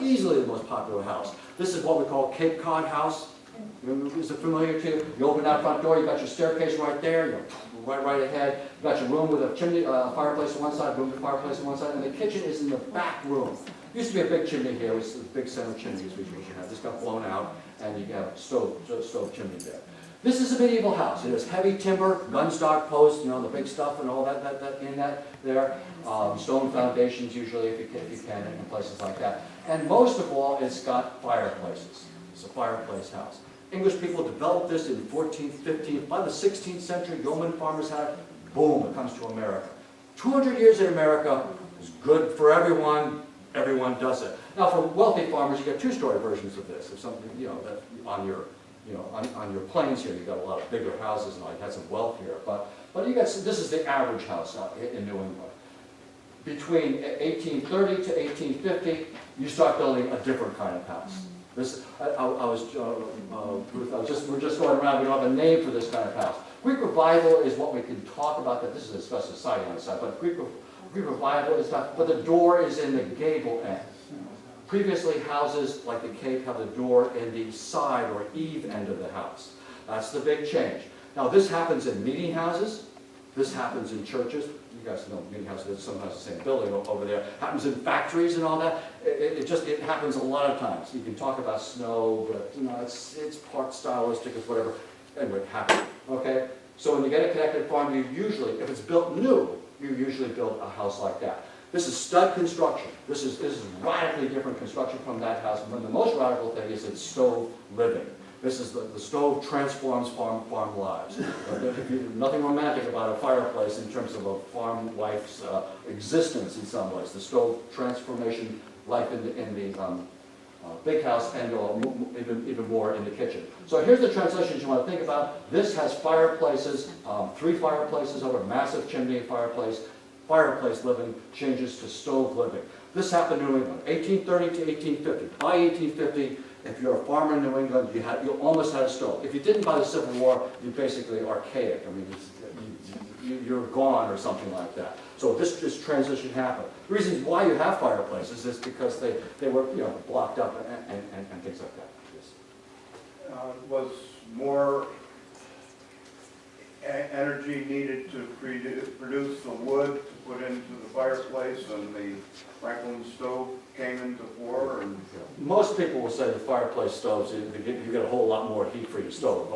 easily the most popular house. This is what we call Cape Cod house. Is it familiar to you? You open that front door, you got your staircase right there, you go right ahead. You got your room with a chimney, fireplace on one side, room with a fireplace on one side, and the kitchen is in the back room. Used to be a big chimney here, it was a big center chimney we had. This got blown out, and you have stove chimney there. This is a medieval house. It has heavy timber, gunstock posts, you know, the big stuff and all that there. Stone foundations usually, if you can, in places like that. And most of all, it's got fireplaces. It's a fireplace house. English people developed this in the 14th, 15th. By the 16th century, yeoman farmers had it. Boom, it comes to America. 200 years in America is good for everyone. Everyone does it. Now, for wealthy farmers, you get two-story versions of this. If something, you know, that on your plains here, you've got a lot of bigger houses, and you had some wealth here. But you got, this is the average house in New England. Between 1830 to 1850, you start building a different kind of house. This, we're just going around. We don't have a name for this kind of house. Greek Revival is what we can talk about. That this is a special society on the side, but Greek Revival is not. But the door is in the gable end. Previously, houses like the Cape have the door in the side or eave end of the house. That's the big change. Now, this happens in meeting houses. This happens in churches. You guys know meeting houses, sometimes the same building over there. Happens in factories and all that. It happens a lot of times. You can talk about snow, but you know, it's part stylistic, it's whatever. Anyway, it happens. Okay? So when you get a connected farm, you usually, if it's built new, you usually build a house like that. This is stud construction. This is radically different construction from that house. And the most radical thing is it's stove living. This is the stove transforms farm lives. Nothing romantic about a fireplace in terms of a farm wife's existence in some ways. The stove transformation life in the big house and even more in the kitchen. So here's the transitions you want to think about. This has fireplaces, 3 fireplaces over a massive chimney fireplace. Fireplace living changes to stove living. This happened in New England, 1830 to 1850. By 1850, if you're a farmer in New England, you almost had a stove. If you didn't by the Civil War, you're basically archaic. I mean, you're gone or something like that. So this transition happened. The reasons why you have fireplaces is because they were blocked up and things like that. Yes. Was more energy needed to produce the wood to put into the fireplace and the Franklin stove came into fore? And most people will say the fireplace stoves, you get a whole lot more heat for your stove,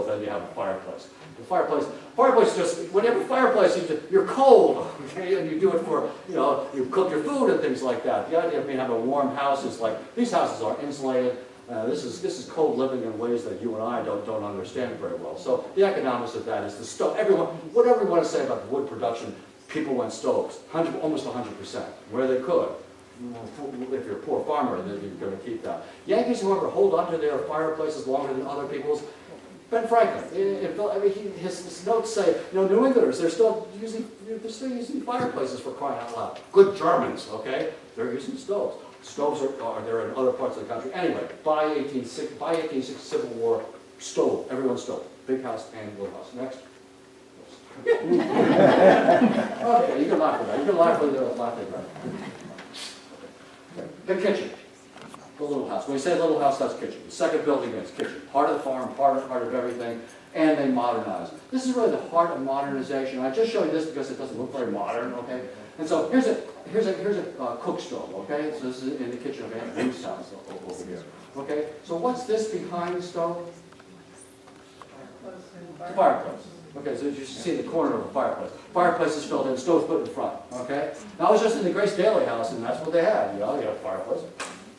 than you have a fireplace. The fireplace just, when you have a fireplace, you're cold, okay, and you do it for, you cook your food and things like that. The idea of having a warm house is like, these houses are insulated. This is cold living in ways that you and I don't understand very well. So the economics of that is the stove. Whatever you want to say about the wood production, people went stoves, almost 100%, where they could. If you're a poor farmer, then you're going to keep that. Yankees, however, hold on to their fireplaces longer than other people's. Ben Franklin, his notes say, New Englanders, they're still using fireplaces for crying out loud. Good Germans, okay? They're using stoves. Stoves are there in other parts of the country. Anyway, by 1860 Civil War, stove, everyone's stove. Big house and little house. Next. Okay, you can laugh at that. You can laugh when you're laughing, right? Okay. The kitchen. The little house. When we say little house, that's kitchen. The second building is kitchen. Part of the farm, part of everything. And they modernize. This is really the heart of modernization. I just show you this because it doesn't look very modern, okay? And so here's a cook stove, okay? So this is in the kitchen of Aunt Ruth's house over here. Okay? So what's this behind the stove? The fireplace. Okay, so you see the corner of the fireplace. Fireplace is filled in, stove's put in front, okay? Now I was just in the Grace Daly house, and that's what they had. You had a fireplace,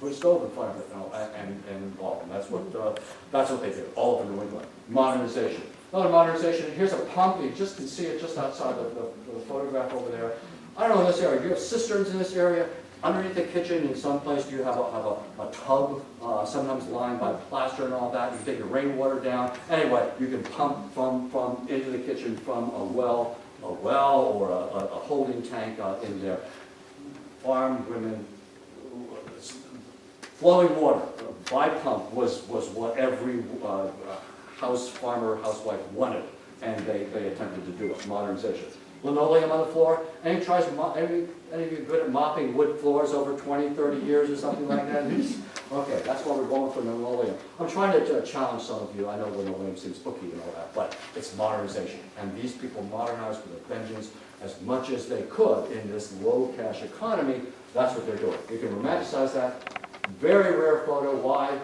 put a stove in front of it, and all. And that's what they did, all over New England. Modernization. Another modernization. Here's a pump. You just can see it just outside the photograph over there. I don't know in this area. Do you have cisterns in this area? Underneath the kitchen, in some place, do you have a tub, sometimes lined by plaster and all that? You can take your rainwater down. Anyway, you can pump from into the kitchen from a well or a holding tank in there. Farm women, flowing water by pump was what every housewife wanted, and they attempted to do it. Modernization. linoleum on the floor? Any of you good at mopping wood floors over 20, 30 years or something like that? Okay, that's why we're going for linoleum. I'm trying to challenge some of you. I know linoleum seems booky and all that, but it's modernization. And these people modernized with a vengeance as much as they could in this low cash economy. That's what they're doing. You can romanticize that. Very rare photo. Why?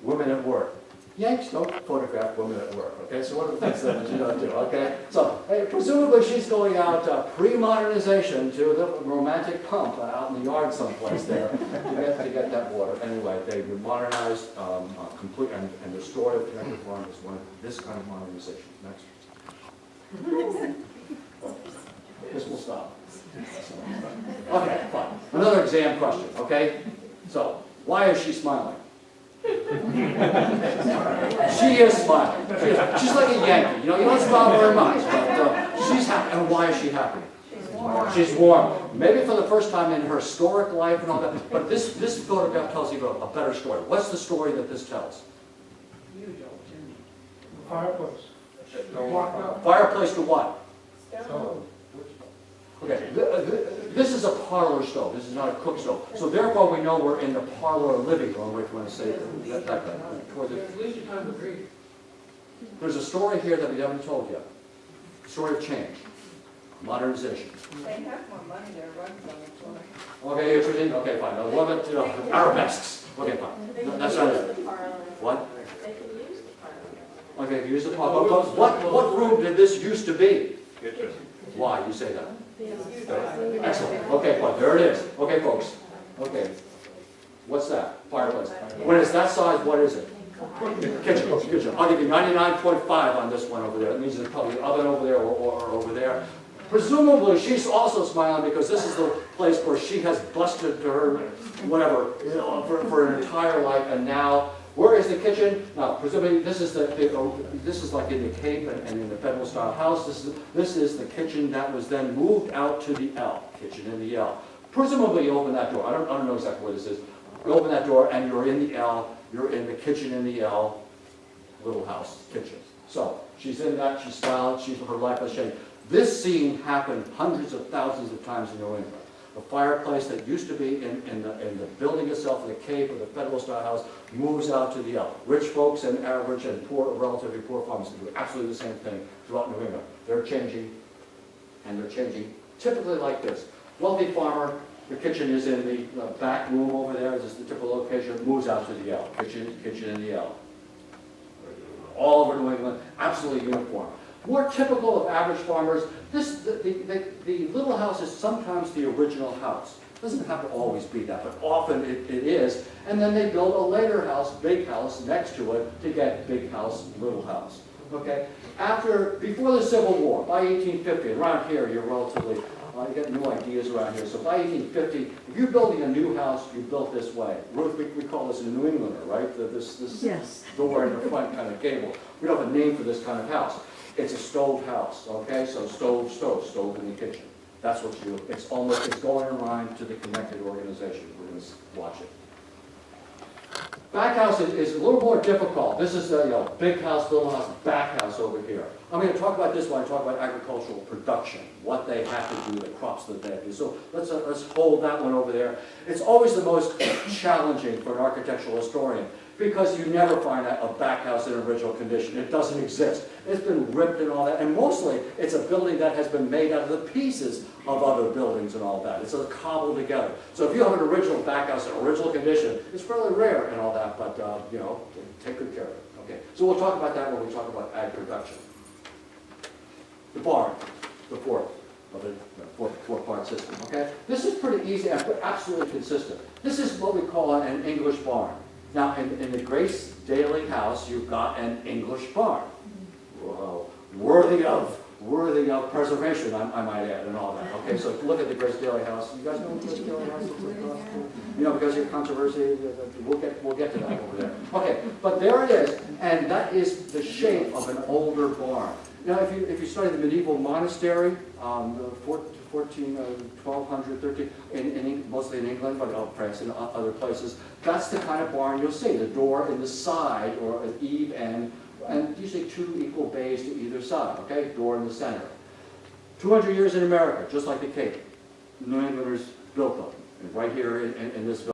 Women at work. Yanks don't photograph women at work, okay? So one of the things that you don't do, okay? So hey, presumably she's going out pre-modernization to the romantic pump out in the yard someplace there to get that water. Anyway, they modernized complete and the story of Connected Farm is one of this kind of modernization. Next. This will stop. Okay, fine. Another exam question, okay? So, why is she smiling? She is smiling. She's like a Yankee. You know, you don't smile very much, but she's happy. And why is she happy? She's warm. Maybe for the first time in her historic life and all that. But this photograph tells you a better story. What's the story that this tells? Fireplace. Fireplace to what? Okay, this is a parlor stove. This is not a cook stove. So therefore, we know we're in the parlor or living room, if you want to say that. There's a story here that we haven't told yet. Story of change, modernization. They have more money there, runs on the floor. Okay, interesting. Okay, fine. I love it. Arabesques. Okay, fine. No, that's not it. What? They can use the parlor. Okay, use the parlor. What room did this used to be? Kitchen. Why? You say that. Excellent. Okay, fine. There it is. Okay, folks. Okay. What's that? Fireplace. When it's that size, what is it? Kitchen. Kitchen. I'll give you 99.5 on this one over there. It means there's probably an oven over there or over there. Presumably, she's also smiling because this is the place where she has busted to her, whatever, you know, for an entire life, and now, where is the kitchen? Now, presumably, this is this is like in the Cape and in the Federal style house. This is the kitchen that was then moved out to the L, kitchen in the L. Presumably, you open that door. I don't know exactly where this is. You open that door, and you're in the L. You're in the kitchen in the L, little house kitchen. So she's in that. She's smiling. Her life has changed. This scene happened hundreds of thousands of times in New England. The fireplace that used to be in the building itself, the Cape or the Federal style house, moves out to the L. Rich folks and average and poor, relatively poor farmers do absolutely the same thing throughout New England. They're changing, and they're changing typically like this. Wealthy farmer, the kitchen is in the back room over there. This is the typical location. Moves out to the L. Kitchen in the L. All over New England, absolutely uniform. More typical of average farmers, the little house is sometimes the original house. It doesn't have to always be that, but often it is. And then they build a later house, big house, next to it to get big house, little house. Okay? Before the Civil War, by 1850, around here, you're relatively, you get new ideas around here. So by 1850, if you're building a new house, you built this way. Ruth, we call this a New Englander, right? This Yes. door in the front kind of gable. We don't have a name for this kind of house. It's a stove house, okay? So stove in the kitchen. That's what it's going in line to the connected organization. We're going to watch it. Back house is a little more difficult. This is a big house, little house, back house over here. I'm going to talk about this when I talk about agricultural production, what they have to do, the crops that they have to do. So let's hold that one over there. It's always the most challenging for an architectural historian because you never find a back house in original condition. It doesn't exist. It's been ripped and all that. And mostly, it's a building that has been made out of the pieces of other buildings and all that. It's sort of cobbled together. So if you have an original back house in original condition, it's fairly rare and all that, but take good care of it. Okay. So we'll talk about that when we talk about ag production. The barn, the fourth of the four-part system. Okay. This is pretty easy and absolutely consistent. This is what we call an English barn. Now, in the Grace Daly house, you've got an English barn. Whoa. Worthy of preservation, I might add, and all that. Okay, so look at the Grace Daly house. You guys know what the Grace Daly house looks like? You know, because of your controversy, we'll get to that over there. Okay, but there it is, and that is the shape of an older barn. Now, if you study the medieval monastery, 1200, 13, mostly in England, but France and other places, that's the kind of barn you'll see. The door in the side, or an eave end, and usually two equal bays to either side, okay? Door in the center. 200 years in America, just like the Cape. New Englanders built them, and right here in this village.